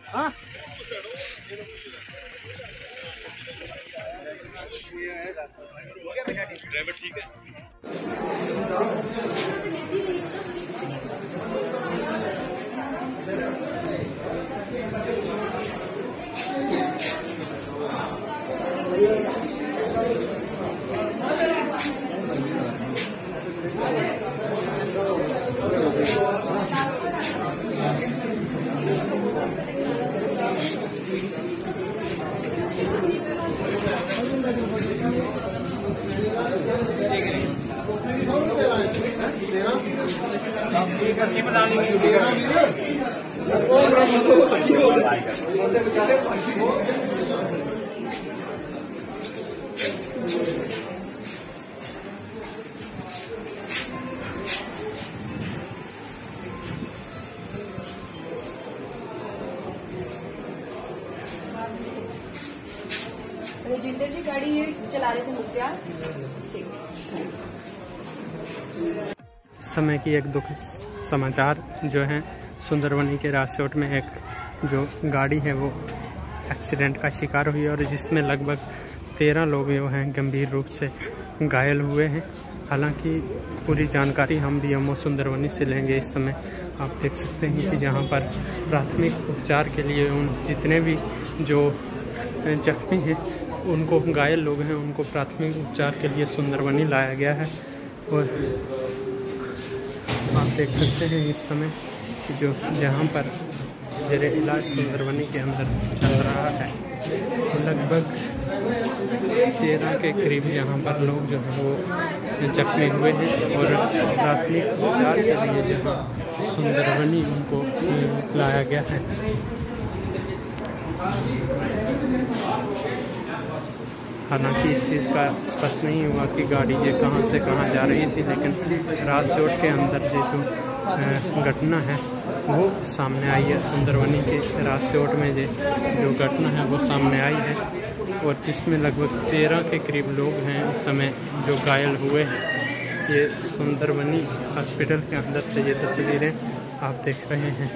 हाँ ड्राइवर ठीक है। राजेंद्र जी गाड़ी ये चला रहे थे मुख्तियार। समय की एक दुख समाचार जो है, सुंदरबनी के रासोट में एक जो गाड़ी है वो एक्सीडेंट का शिकार हुई और जिसमें लगभग 13 लोग जो हैं गंभीर रूप से घायल हुए हैं। हालांकि पूरी जानकारी हम बीएमओ सुंदरबनी से लेंगे। इस समय आप देख सकते हैं कि जहां पर प्राथमिक उपचार के लिए उन जितने भी जो जख्मी हैं उनको, घायल लोग हैं, उनको प्राथमिक उपचार के लिए सुंदरबनी लाया गया है। और आप देख सकते हैं इस समय कि जो जहां पर जेरे इलाज सुंदरबनी के अंदर चल रहा है, लगभग 13 के करीब यहाँ पर लोग जो हैं वो जख्मी हुए हैं और प्राथमिक उपचार के लिए जहाँ सुंदरबनी उनको लाया गया है। हालांकि इस चीज़ का स्पष्ट नहीं हुआ कि गाड़ी ये कहाँ से कहाँ जा रही थी, लेकिन रासोट के अंदर जो घटना है वो सामने आई है। सुंदरबनी के रासोट में जो घटना है वो सामने आई है और जिसमें लगभग 13 के करीब लोग हैं इस समय जो घायल हुए हैं। ये सुंदरबनी हॉस्पिटल के अंदर से ये तस्वीरें आप देख रहे हैं।